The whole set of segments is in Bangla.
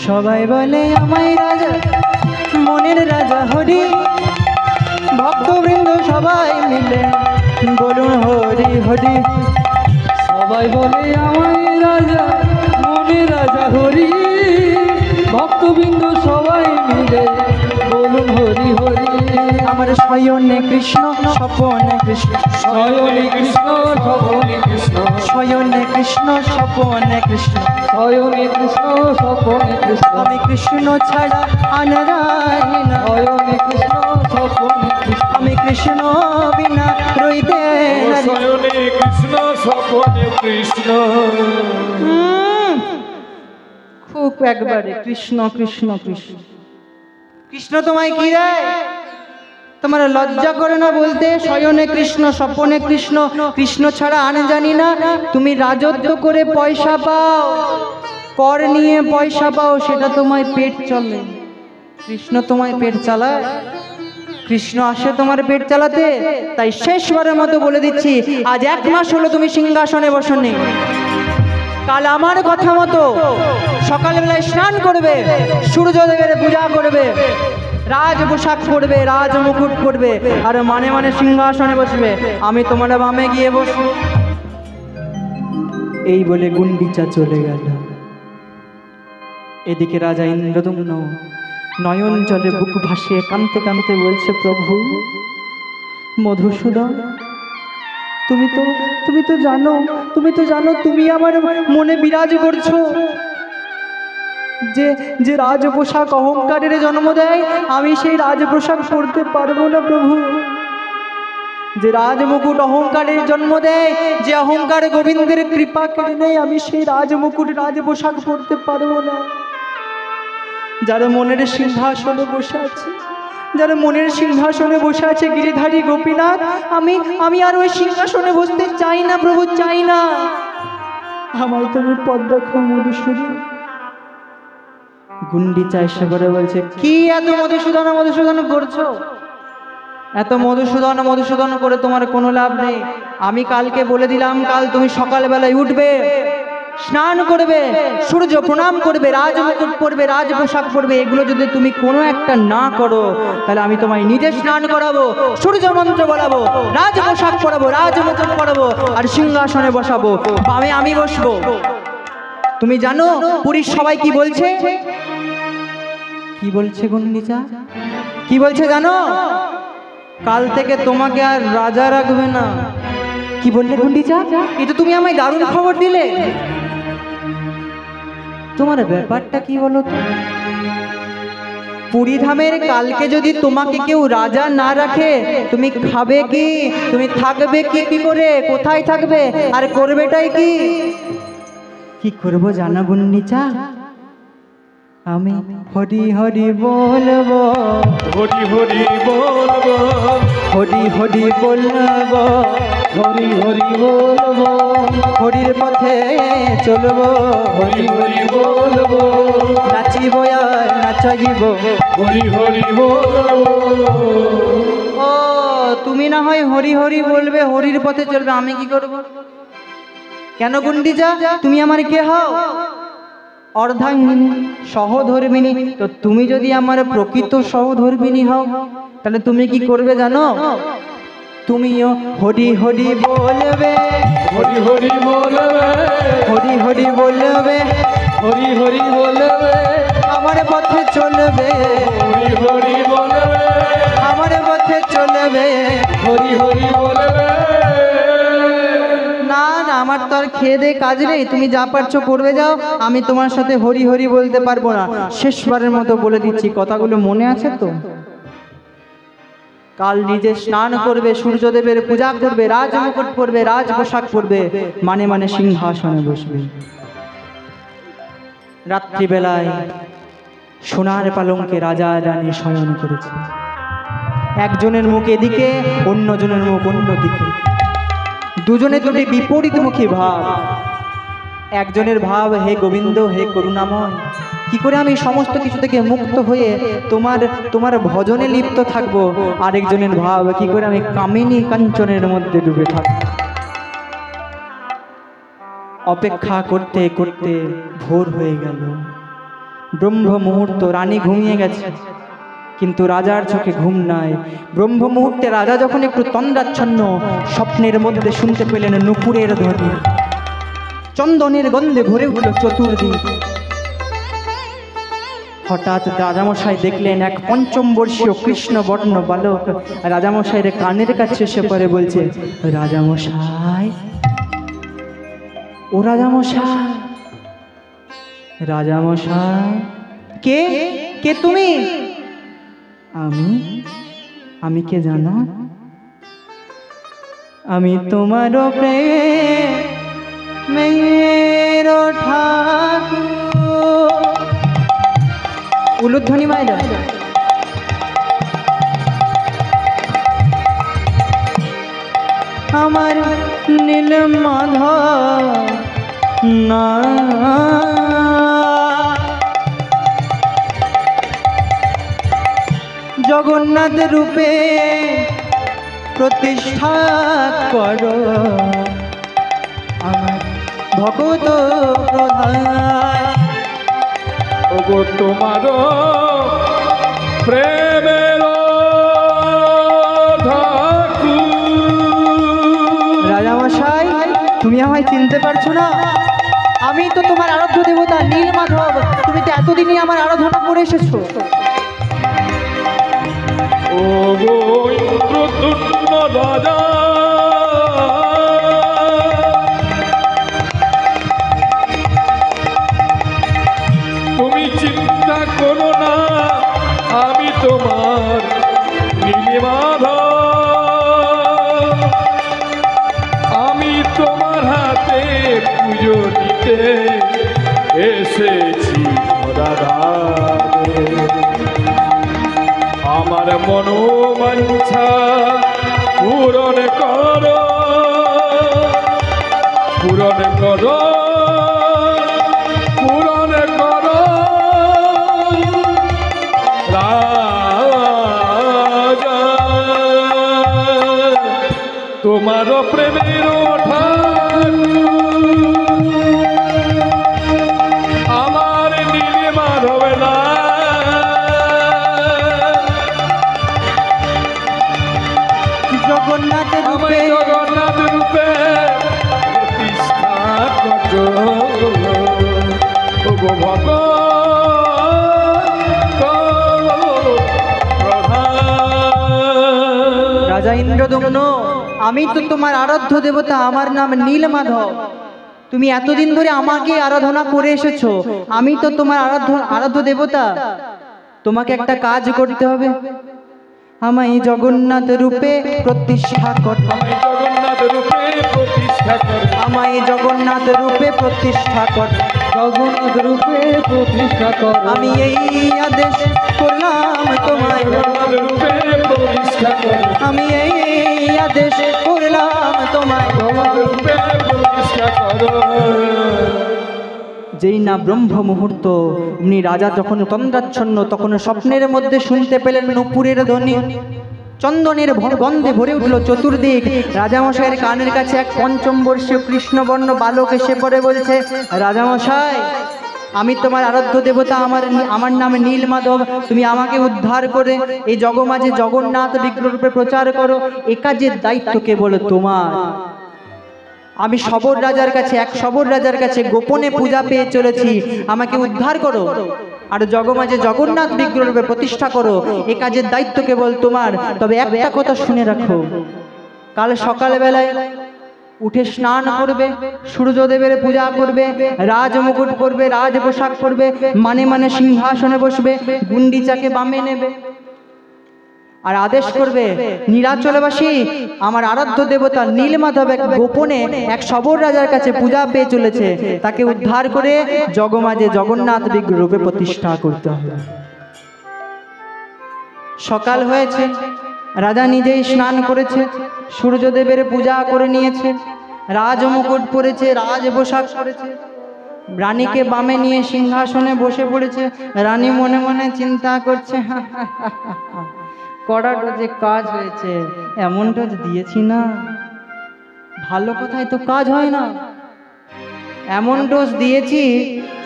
সবাই বলে আমায় রাজা, মনের রাজা হরি। ভক্তবৃন্দ সবাই মিলে বলুন হরি হরি। সবাই বলে আমায় রাজা, মনের রাজা হরি। ভক্তবৃন্দ সবাই মিলে বলুন হরি হরি। আমার শয়নে কৃষ্ণ স্বপনে কৃষ্ণ, শয়নে কৃষ্ণ স্বপনে কৃষ্ণ, শয়নে কৃষ্ণ স্বপনে কৃষ্ণ, শয়নে কৃষ্ণ স্বপনে কৃষ্ণ। আমি কৃষ্ণ ছাড়া আনারাই না, শয়নে কৃষ্ণ স্বপনে কৃষ্ণ, আমি কৃষ্ণ বিনা রইতে নারি। শয়নে কৃষ্ণ স্বপনে কৃষ্ণ। খুব একবারে কৃষ্ণ কৃষ্ণ কৃষ্ণ। কৃষ্ণ তোমায় কি দেয়? তোমার লজ্জা করে না বলতে শয়নে কৃষ্ণ স্বপনে কৃষ্ণ, কৃষ্ণ ছাড়া আন জানি না। তুমি রাজত্ব করে পয়সা পাও, কর নিয়ে পয়সা পাও, সেটা তোমায় পেট চলে। কৃষ্ণ তোমায় পেট চালায়? কৃষ্ণ আসে তোমার পেট চালাতে? তাই শেষবারের মতো বলে দিচ্ছি, আজ 1 মাস হলো তুমি সিংহাসনে বসনি। কাল আমার কথা মতো সকালবেলায় স্নান করবে, সূর্যদেবের পূজা করবে, রাজ পোশাক পরবে, রাজ মুকুট পরবে, আর মানে মানে সিংহাসনে বসবে। আমি তোমার বামে গিয়ে বসবো। এই বলে গুন্ডিচা চলে গেল। এদিকে রাজা ইন্দ্রদম্ন নয়ন জলে বুক ভাসিয়ে কাঁদতে কাঁদতে বলছে, প্রভু মধুসূদন, তুমি তো জানো, তুমি আমার মনে বিরাজ করছো যে রাজ পোশাক অহংকারের জন্ম দেয়। আমি সেই রাজ পোশাক পরতে পারবো না প্রভু। যে রাজ মুকুট অহংকারের জন্ম দেয়, যে অহংকার গোবিন্দের কৃপা কেড়ে নেয়, আমি সেই রাজ মুকুট রাজ পোশাক পরতে পারবো না। যারা মনের সিংহাসনে বসে আছে, যারা মনের সিংহাসনে বসে আছে গিরিধারী গোপীনাথ, আমি আর ওই সিংহাসনে বসতে চাই না প্রভু, চাই না। আমায় তুমি পদ দেখো মধুসূদন। গুন্ডিচা এসে করে বলছে, কি এত মধুসূদন মধুসূদন করছো? এত মধুসূদন করে তোমার কোনো লাভ নেই। আমি কালকে বলে দিলাম, কাল তুমি সকালবেলায় উঠবে, স্নান করবে, সূর্য প্রণাম করবে, রাজ মুকুট পরবে, রাজ পোশাক পরবে। এগুলো যদি তুমি কোনো একটা না করো, তাহলে আমি তোমায় নিজে স্নান করাবো, সূর্য মন্ত্র বলাবো, রাজ পোশাক পরাবো, রাজ মুকুট পরাবো, আর সিংহাসনে বসাবো, আমি বসবো। তুমি জানো পুরীর সবাই কি বলছে? কি বলছে গুন্ডিচা? কি বলছে জানো? কাল থেকে তোমাকে আর রাজা রাখবে না। কি বললে গুন্ডিচা? এটা তুমি আমায় দারুণ খবর দিলে। তোমার ব্যাপারটা কি বলো তো? পুরী ধামের কালকে যদি তোমাকে কেউ রাজা না রাখে, তুমি খাবে কি? তুমি থাকবে কি করে? কোথায় থাকবে? আর করবেটাই কি? কি করবো জানো গুন্ডিচা? আমি হরি হরি বলবো, হরি হরি বলবো, হরি হরি বলবো, হরি হরি বলবো, হরির পথে চলবো, হরি হরি বলবো, নাচিব আর নাচাইব, হরি হরি বলবো। ও তুমি না হয় হরি হরি বলবে, হরির পথে চলবে, আমি কি করব? কেন গুন্ডিচা, তুমি আমার কে হও? অর্ধাঙ্গিনী, সহধর্মিনী। তো তুমি যদি আমার প্রকৃত সহধর্মিনী হও, তাহলে তুমি কি করবে জানো? তুমিও হরি হরি বলবে, হরি হরি বলবে, হরি হরি বলবে, হরি হরি বলবে, আমার পথে চলবে, হরি হরি বলবে, আমার পথে চলবে। হরি হরি বলবে। না না, আমার তো আর খেয়ে দে কাজ নেই, তুমি যা পারছো করবে যাও, আমি তোমার সাথে হরি হরি বলতে পারবো না। শেষবারের মতো বলে দিচ্ছি, কথাগুলো মনে আছে তো? কাল নিজে স্নান করবে, সূর্যদেবের পূজা করবে, রাজ মুকুট পরবে, রাজ পোশাক পরবে, মানে মানে সিংহাসনে বসবে। রাত্রিবেলায় সোনার পালঙ্কে রাজা রানী শয়ন করেছে। একজনের মুখ এদিকে, অন্যজনের মুখ অন্যদিকে, দুজনে দুটি বিপরীতমুখী ভাব। একজনের ভাব, হে গোবিন্দ, হে করুণাময়, কি করে আমি সমস্ত কিছু থেকে মুক্ত হয়ে তোমার ভজনে লিপ্ত থাকবো। আরেকজনের ভাব, কি করে আমি কামিনী কাঞ্চনের মধ্যে ডুবে থাকবো। অপেক্ষা করতে করতে ভোর হয়ে গেল। ব্রহ্ম মুহূর্ত, রানী ঘুমিয়ে গেছে, কিন্তু রাজার চোখে ঘুম নাই। ব্রহ্ম মুহূর্তে রাজা যখন একটু তন্দ্রাচ্ছন্ন, স্বপ্নের মধ্যে শুনতে পেলেন নুপুরের ধ্বনি, চন্দনের গন্ধে ভরে উঠল চতুর্দিক। হঠাৎ রাজামশাই দেখলেন এক পঞ্চম বর্ষীয় কৃষ্ণ বর্ণ বালক রাজামশাইয়ের কানের কাছে এসে পড়ে বলছে, রাজামশাই, ও রাজামশাই, রাজামশাই। কে কে তুমি? আমি কে জানো? আমি তোমার প্রেমের ঠাকুর। উলুধ্বনি মাইরা। আমার নীল মাধব না, জগন্নাথ রূপে প্রতিষ্ঠা করো আমার ভগত প্রধান। ওগো তোমার প্রেমের রাজামশাই, তুমি আমায় চিনতে পারছো না? আমি তো তোমার আরাধ্য দেবতা নীল মাধব। তুমি তো এতদিনই আমার আরাধনা করে এসেছো। ওগো ইন্দ্রতুল্য রাজা, তুমি চিন্তা করো না, আমি তোমার নীলমাধব। আমি তোমার হাতে পুজো দিতে এসেছি দাদা। আমার মনোবাঞ্ছা পূরণ করো, পূরণ করো, পূরণ করো রাজা। তোমার প্রেমের ঠাকুর আমার নীলে মাধব না। জগন্নাথ আমি জগন্নাথ রূপে প্রতিষ্ঠা করো, ওগো রাজা ইন্দ্রদম্ন, আমি তো তোমার আরাধ্য দেবতা, আমার নাম নীল মাধব। তুমি এতদিন ধরে আমাকে আরাধনা করে এসেছো, আমি তো তোমার আরাধ্য দেবতা। তোমাকে একটা কাজ করতে হবে, আমায় জগন্নাথ রূপে প্রতিষ্ঠা কর। আমি জগন্নাথ রূপে প্রতিষ্ঠা কর, আমায় জগন্নাথ রূপে প্রতিষ্ঠা কর, জগন্নাথ রূপে প্রতিষ্ঠা কর। আমি এই আদেশ করলাম তোমায়, জগন্নাথ রূপে প্রতিষ্ঠা কর। আমি এই আদেশ করলাম তোমায়। জগন্নাথ রূপে প্রতিষ্ঠা কর। যেই না ব্রহ্ম মুহূর্ত, উনি রাজা যখন তন্দ্রাচ্ছন্ন, তখন স্বপ্নের মধ্যে শুনতে পেলেন নুপুরের ধ্বনি, চন্দনের গন্ধে ভরে উঠল চতুর্দিক। রাজামশাইয়ের কানের কাছে এক পঞ্চম বর্ষীয় কৃষ্ণবর্ণ বালক এসে পড়ে বলছে, রাজামশাই, আমি তোমার আরাধ্য দেবতা, আমার নাম নীল মাধব। তুমি আমাকে উদ্ধার করে এই জগমাঝে জগন্নাথ বিগ্রহরূপে প্রচার করো। এ কাজের দায়িত্ব কেবল তোমার। আমি সবর রাজার কাছে, এক সবর রাজার কাছে গোপনে পূজা পেয়ে চলেছি। আমাকে উদ্ধার করো আর জগমাঝে জগন্নাথ বিগ্রহরূপে প্রতিষ্ঠা করো। এ কাজের দায়িত্ব কেবল তোমার। তবে একটা কথা শুনে রাখো, কাল সকালবেলায় উঠে স্নান করবে, সূর্যদেবের পূজা করবে, রাজ মুকুট পরবে, রাজ পোশাক পরবে, মানে মানে সিংহাসনে বসবে, গুন্ডিচাকে বামে নেবে আর আদেশ করবে, নীলাচলবাসী আমার আরাধ্য দেবতা নীলমাধব এক গোপনে এক সবর রাজার কাছে পূজা পেয়ে চলেছে, তাকে উদ্ধার করে জগমাঝে জগন্নাথ বিগ্রহরূপে প্রতিষ্ঠা করতে হবে। সকাল হয়েছে, রাজা নিজেই স্নান করেছে, সূর্যদেবের পূজা করে নিয়েছে, রাজ মুকুট পরেছে, রাজ পোশাক পরেছে, রানীকে বামে নিয়ে সিংহাসনে বসে পড়েছে। রানী মনে মনে চিন্তা করছে, কড়া ডোজে কাজ হয়েছে, এমন ডোজ দিয়েছি না, ভালো কথায় তো কাজ হয় না, এমন ডোজ দিয়েছি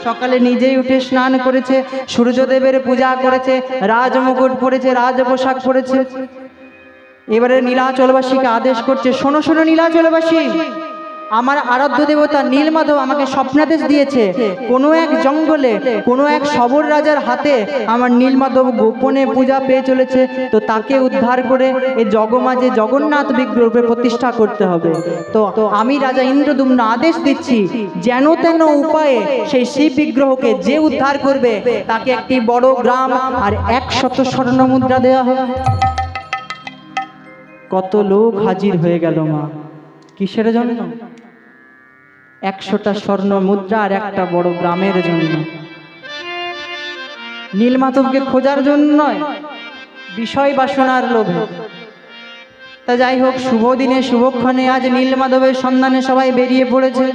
সকালে নিজেই উঠে স্নান করেছে, সূর্যদেবের পূজা করেছে, রাজমুকুট পরেছে, রাজ পোশাক পরেছে। এবারে নীলাচলবাসীকে আদেশ করছে, শোনো শোনো নীলাচলবাসী, আমার আরাধ্য দেবতা নীলমাধব আমাকে স্বপ্নাদেশ দিয়েছে, কোনো এক জঙ্গলে কোনো এক সবর রাজার হাতে আমার নীলমাধব গোপনে পূজা পেয়ে চলেছে, তো তাকে উদ্ধার করে এই জগমাঝে জগন্নাথ বিগ্রহে প্রতিষ্ঠা করতে হবে। তো আমি রাজা ইন্দ্রদ্যুম্ন আদেশ দিচ্ছি, যেন তেন উপায়ে সেই শিব বিগ্রহকে যে উদ্ধার করবে তাকে একটি বড় গ্রাম আর 100 স্বর্ণ মুদ্রা দেওয়া হবে। কত লোক হাজির হয়ে গেল মা, কিসের জন্য? 100টা স্বর্ণ মুদ্রা আর একটা বড় গ্রামের জন্য। নীলমাধবকে খোঁজার জন্য নয়, বিষয় বাসনার লোভে। তা যাই হোক, শুভ দিনে শুভক্ষণে আজ নীলমাধবের সন্ধানে সবাই বেরিয়ে পড়েছে।